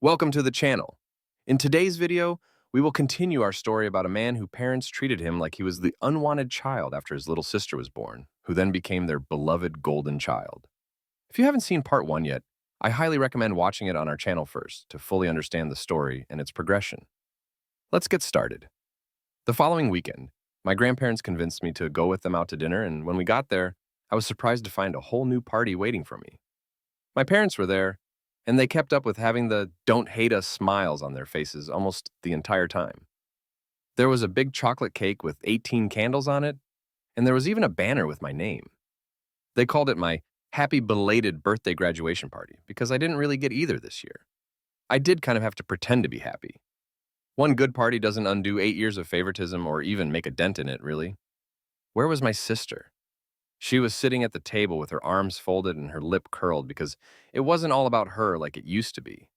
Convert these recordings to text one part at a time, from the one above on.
Welcome to the channel. In today's video, we will continue our story about a man whose parents treated him like he was the unwanted child after his little sister was born, who then became their beloved golden child. If you haven't seen part 1 yet, I highly recommend watching it on our channel first to fully understand the story and its progression. Let's get started. The following weekend, my grandparents convinced me to go with them out to dinner, and when we got there, I was surprised to find a whole new party waiting for me. My parents were there, and they kept up with having the "don't hate us" smiles on their faces almost the entire time. There was a big chocolate cake with 18 candles on it, and there was even a banner with my name. They called it my happy belated birthday graduation party because I didn't really get either this year. I did kind of have to pretend to be happy. One good party doesn't undo 8 years of favoritism or even make a dent in it, really. Where was my sister? She was sitting at the table with her arms folded and her lip curled because it wasn't all about her like it used to be.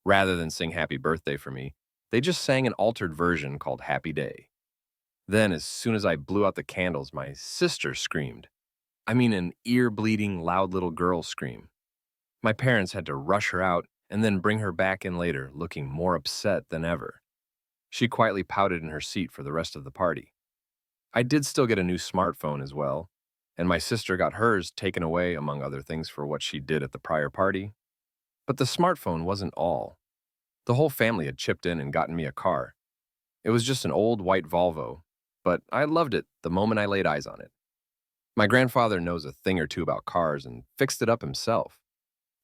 Rather than sing happy birthday for me, they just sang an altered version called Happy Day. Then, as soon as I blew out the candles, my sister screamed. I mean, an ear-bleeding, loud little girl scream. My parents had to rush her out and then bring her back in later, looking more upset than ever. She quietly pouted in her seat for the rest of the party. I did still get a new smartphone as well, and my sister got hers taken away, among other things, for what she did at the prior party. But the smartphone wasn't all. The whole family had chipped in and gotten me a car. It was just an old white Volvo, but I loved it the moment I laid eyes on it. My grandfather knows a thing or two about cars and fixed it up himself.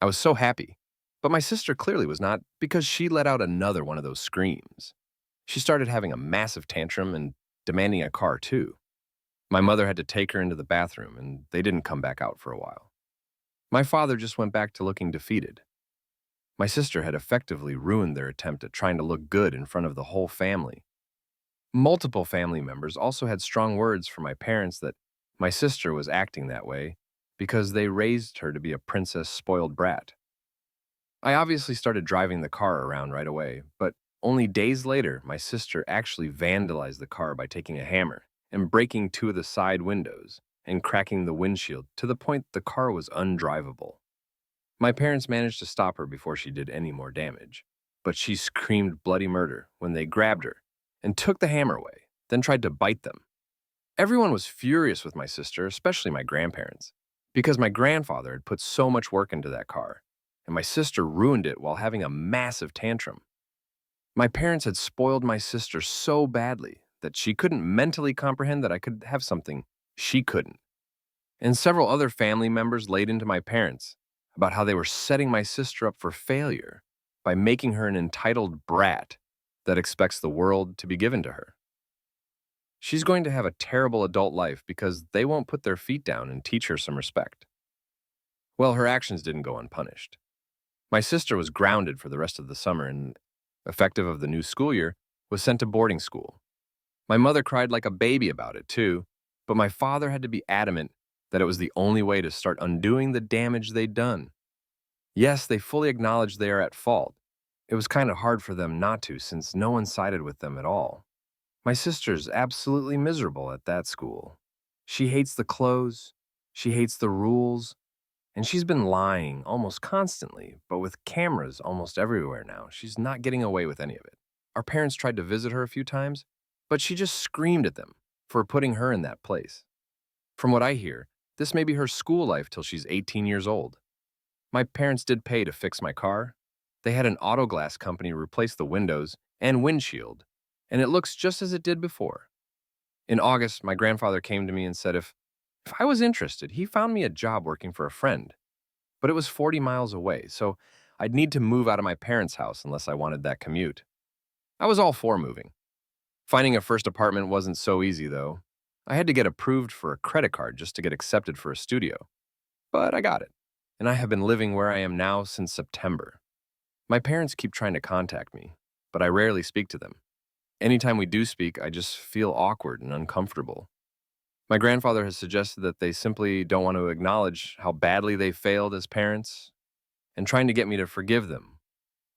I was so happy, but my sister clearly was not, because she let out another one of those screams. She started having a massive tantrum and demanding a car too. My mother had to take her into the bathroom, and they didn't come back out for a while. My father just went back to looking defeated. My sister had effectively ruined their attempt at trying to look good in front of the whole family. Multiple family members also had strong words for my parents that my sister was acting that way because they raised her to be a princess spoiled brat. I obviously started driving the car around right away, but only days later, my sister actually vandalized the car by taking a hammer and breaking 2 of the side windows and cracking the windshield to the point the car was undrivable. My parents managed to stop her before she did any more damage, but she screamed bloody murder when they grabbed her and took the hammer away, then tried to bite them. Everyone was furious with my sister, especially my grandparents, because my grandfather had put so much work into that car, and my sister ruined it while having a massive tantrum. My parents had spoiled my sister so badly that she couldn't mentally comprehend that I could have something she couldn't. And several other family members laid into my parents about how they were setting my sister up for failure by making her an entitled brat that expects the world to be given to her. She's going to have a terrible adult life because they won't put their feet down and teach her some respect. Well, her actions didn't go unpunished. My sister was grounded for the rest of the summer and, effective of the new school year, was sent to boarding school. My mother cried like a baby about it, too, but my father had to be adamant that it was the only way to start undoing the damage they'd done. Yes, they fully acknowledged they are at fault. It was kind of hard for them not to, since no one sided with them at all. My sister's absolutely miserable at that school. She hates the clothes, she hates the rules, and she's been lying almost constantly, but with cameras almost everywhere now, she's not getting away with any of it. Our parents tried to visit her a few times, but she just screamed at them for putting her in that place. From what I hear, this may be her school life till she's 18 years old. My parents did pay to fix my car. They had an auto glass company replace the windows and windshield, and it looks just as it did before. In August, my grandfather came to me and said if I was interested, he found me a job working for a friend. But it was 40 miles away, so I'd need to move out of my parents' house unless I wanted that commute. I was all for moving. Finding a first apartment wasn't so easy, though. I had to get approved for a credit card just to get accepted for a studio. But I got it, and I have been living where I am now since September. My parents keep trying to contact me, but I rarely speak to them. Anytime we do speak, I just feel awkward and uncomfortable. My grandfather has suggested that they simply don't want to acknowledge how badly they failed as parents, and trying to get me to forgive them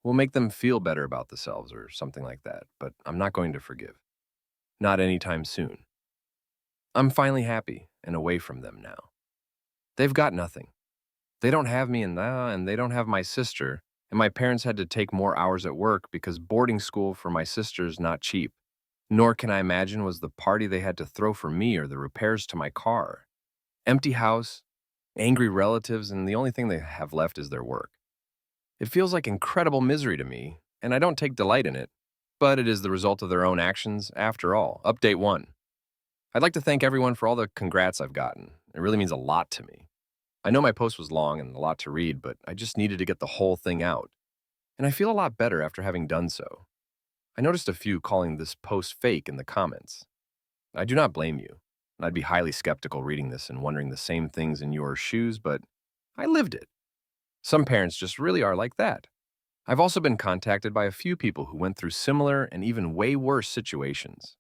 will make them feel better about themselves or something like that, but I'm not going to forgive. Not anytime soon. I'm finally happy and away from them now. They've got nothing. They don't have me and they don't have my sister, and my parents had to take more hours at work because boarding school for my sister's not cheap. Nor can I imagine was the party they had to throw for me or the repairs to my car. Empty house, angry relatives, and the only thing they have left is their work. It feels like incredible misery to me, and I don't take delight in it, but it is the result of their own actions after all. Update 1. I'd like to thank everyone for all the congrats I've gotten. It really means a lot to me. I know my post was long and a lot to read, but I just needed to get the whole thing out. And I feel a lot better after having done so. I noticed a few calling this post fake in the comments. I do not blame you, and I'd be highly skeptical reading this and wondering the same things in your shoes, but I lived it. Some parents just really are like that. I've also been contacted by a few people who went through similar and even way worse situations.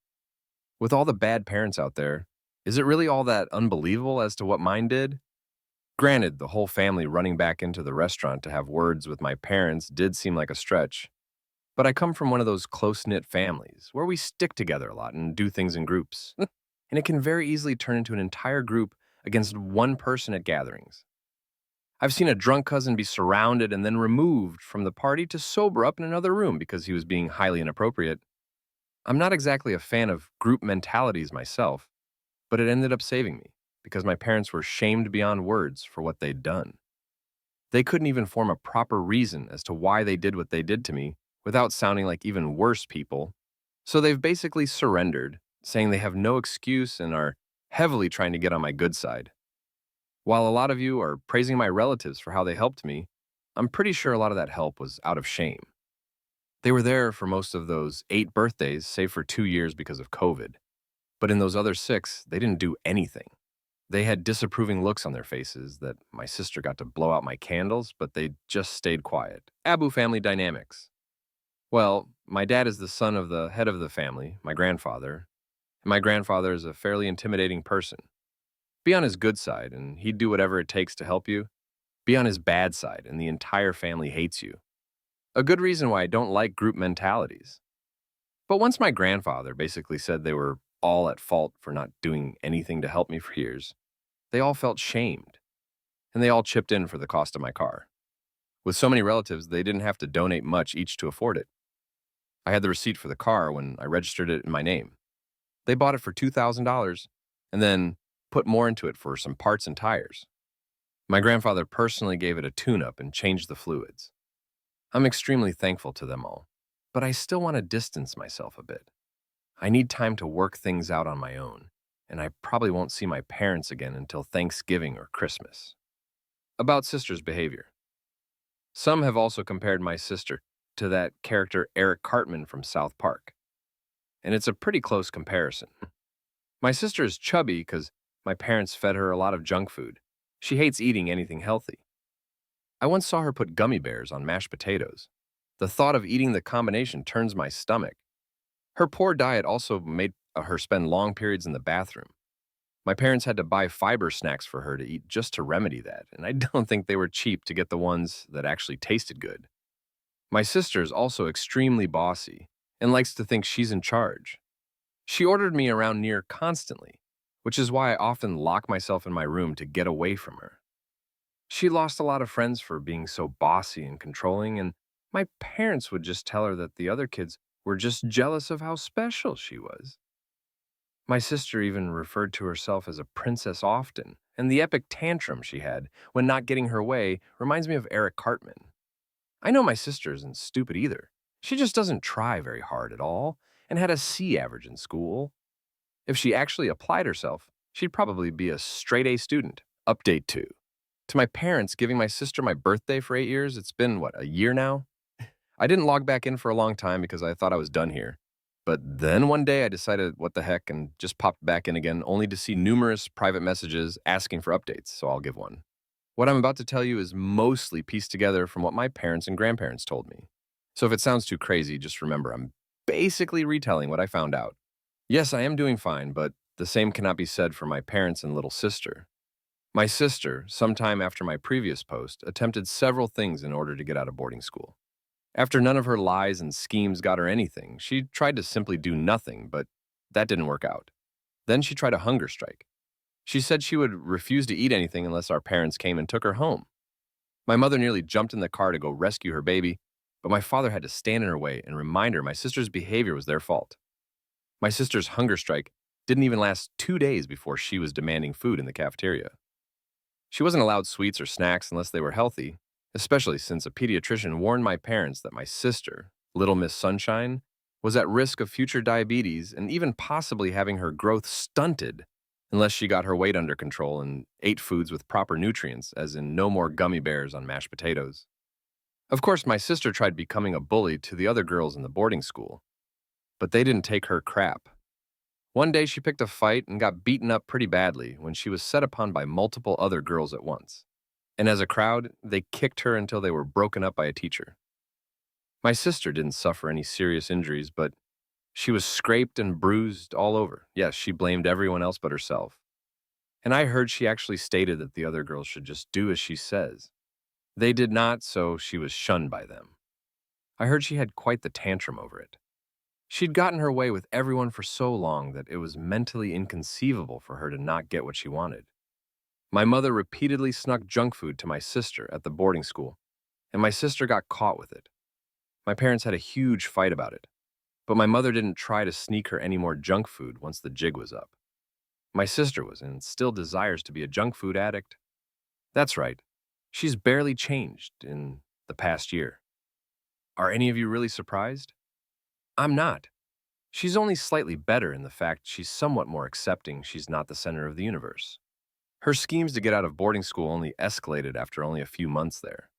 With all the bad parents out there, is it really all that unbelievable as to what mine did? Granted, the whole family running back into the restaurant to have words with my parents did seem like a stretch, but I come from one of those close-knit families where we stick together a lot and do things in groups, and it can very easily turn into an entire group against one person at gatherings. I've seen a drunk cousin be surrounded and then removed from the party to sober up in another room because he was being highly inappropriate. I'm not exactly a fan of group mentalities myself, but it ended up saving me because my parents were shamed beyond words for what they'd done. They couldn't even form a proper reason as to why they did what they did to me without sounding like even worse people. So they've basically surrendered, saying they have no excuse and are heavily trying to get on my good side. While a lot of you are praising my relatives for how they helped me, I'm pretty sure a lot of that help was out of shame. They were there for most of those 8 birthdays, save for 2 years because of COVID. But in those other 6, they didn't do anything. They had disapproving looks on their faces that my sister got to blow out my candles, but they just stayed quiet. Abu family dynamics. Well, my dad is the son of the head of the family, my grandfather, and my grandfather is a fairly intimidating person. Be on his good side, and he'd do whatever it takes to help you. Be on his bad side, and the entire family hates you. A good reason why I don't like group mentalities. But once my grandfather basically said they were all at fault for not doing anything to help me for years, they all felt shamed, and they all chipped in for the cost of my car. With so many relatives, they didn't have to donate much each to afford it. I had the receipt for the car when I registered it in my name. They bought it for $2,000 and then put more into it for some parts and tires. My grandfather personally gave it a tune-up and changed the fluids. I'm extremely thankful to them all, but I still want to distance myself a bit. I need time to work things out on my own, and I probably won't see my parents again until Thanksgiving or Christmas. About sister's behavior. Some have also compared my sister to that character Eric Cartman from South Park, and it's a pretty close comparison. My sister is chubby because my parents fed her a lot of junk food. She hates eating anything healthy. I once saw her put gummy bears on mashed potatoes. The thought of eating the combination turns my stomach. Her poor diet also made her spend long periods in the bathroom. My parents had to buy fiber snacks for her to eat just to remedy that, and I don't think they were cheap to get the ones that actually tasted good. My sister is also extremely bossy and likes to think she's in charge. She ordered me around near constantly, which is why I often lock myself in my room to get away from her. She lost a lot of friends for being so bossy and controlling, and my parents would just tell her that the other kids were just jealous of how special she was. My sister even referred to herself as a princess often, and the epic tantrum she had when not getting her way reminds me of Eric Cartman. I know my sister isn't stupid either. She just doesn't try very hard at all and had a C average in school. If she actually applied herself, she'd probably be a straight A student. Update 2. To my parents, giving my sister my birthday for 8 years, it's been, a year now? I didn't log back in for a long time because I thought I was done here. But then one day I decided what the heck and just popped back in again only to see numerous private messages asking for updates, so I'll give one. What I'm about to tell you is mostly pieced together from what my parents and grandparents told me. So if it sounds too crazy, just remember I'm basically retelling what I found out. Yes, I am doing fine, but the same cannot be said for my parents and little sister. My sister, sometime after my previous post, attempted several things in order to get out of boarding school. After none of her lies and schemes got her anything, she tried to simply do nothing, but that didn't work out. Then she tried a hunger strike. She said she would refuse to eat anything unless our parents came and took her home. My mother nearly jumped in the car to go rescue her baby, but my father had to stand in her way and remind her my sister's behavior was their fault. My sister's hunger strike didn't even last 2 days before she was demanding food in the cafeteria. She wasn't allowed sweets or snacks unless they were healthy, especially since a pediatrician warned my parents that my sister, Little Miss Sunshine, was at risk of future diabetes and even possibly having her growth stunted unless she got her weight under control and ate foods with proper nutrients, as in no more gummy bears on mashed potatoes. Of course, my sister tried becoming a bully to the other girls in the boarding school, but they didn't take her crap. One day she picked a fight and got beaten up pretty badly when she was set upon by multiple other girls at once. And as a crowd, they kicked her until they were broken up by a teacher. My sister didn't suffer any serious injuries, but she was scraped and bruised all over. Yes, she blamed everyone else but herself. And I heard she actually stated that the other girls should just do as she says. They did not, so she was shunned by them. I heard she had quite the tantrum over it. She'd gotten her way with everyone for so long that it was mentally inconceivable for her to not get what she wanted. My mother repeatedly snuck junk food to my sister at the boarding school, and my sister got caught with it. My parents had a huge fight about it, but my mother didn't try to sneak her any more junk food once the jig was up. My sister was and still desires to be a junk food addict. That's right, she's barely changed in the past year. Are any of you really surprised? I'm not. She's only slightly better in the fact she's somewhat more accepting she's not the center of the universe. Her schemes to get out of boarding school only escalated after only a few months there.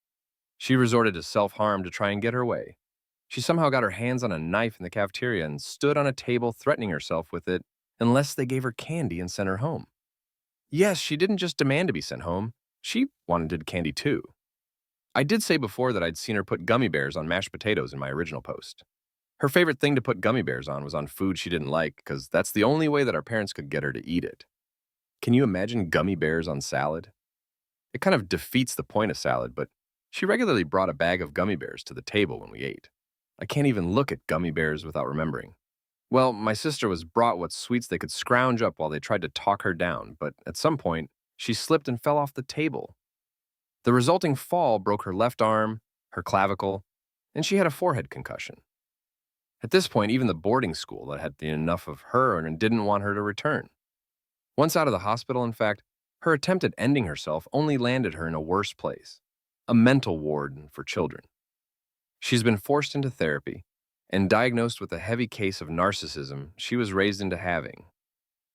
She resorted to self-harm to try and get her way. She somehow got her hands on a knife in the cafeteria and stood on a table threatening herself with it unless they gave her candy and sent her home. Yes, she didn't just demand to be sent home, she wanted candy too. I did say before that I'd seen her put gummy bears on mashed potatoes in my original post. Her favorite thing to put gummy bears on was on food she didn't like because that's the only way that our parents could get her to eat it. Can you imagine gummy bears on salad? It kind of defeats the point of salad, but she regularly brought a bag of gummy bears to the table when we ate. I can't even look at gummy bears without remembering. Well, my sister was brought what sweets they could scrounge up while they tried to talk her down, but at some point, she slipped and fell off the table. The resulting fall broke her left arm, her clavicle, and she had a forehead concussion. At this point, even the boarding school had had enough of her and didn't want her to return. Once out of the hospital, in fact, her attempt at ending herself only landed her in a worse place, a mental ward for children. She's been forced into therapy and diagnosed with a heavy case of narcissism she was raised into having.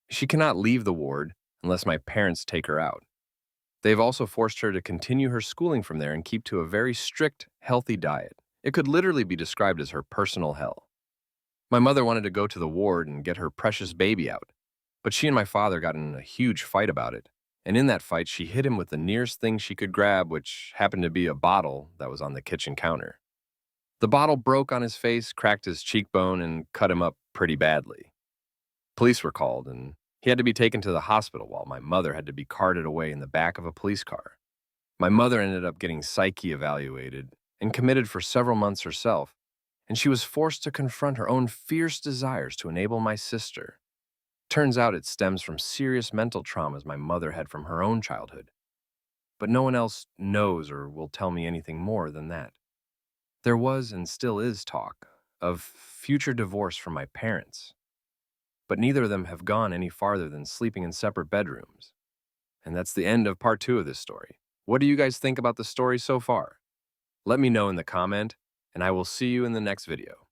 She cannot leave the ward unless my parents take her out. They've also forced her to continue her schooling from there and keep to a very strict, healthy diet. It could literally be described as her personal hell. My mother wanted to go to the ward and get her precious baby out, but she and my father got in a huge fight about it, and in that fight she hit him with the nearest thing she could grab, which happened to be a bottle that was on the kitchen counter. The bottle broke on his face, cracked his cheekbone, and cut him up pretty badly. Police were called, and he had to be taken to the hospital while my mother had to be carted away in the back of a police car. My mother ended up getting psyche evaluated and committed for several months herself, and she was forced to confront her own fierce desires to enable my sister. Turns out it stems from serious mental traumas my mother had from her own childhood. But no one else knows or will tell me anything more than that. There was and still is talk of future divorce from my parents, but neither of them have gone any farther than sleeping in separate bedrooms. And that's the end of part 2 of this story. What do you guys think about the story so far? Let me know in the comment, and I will see you in the next video.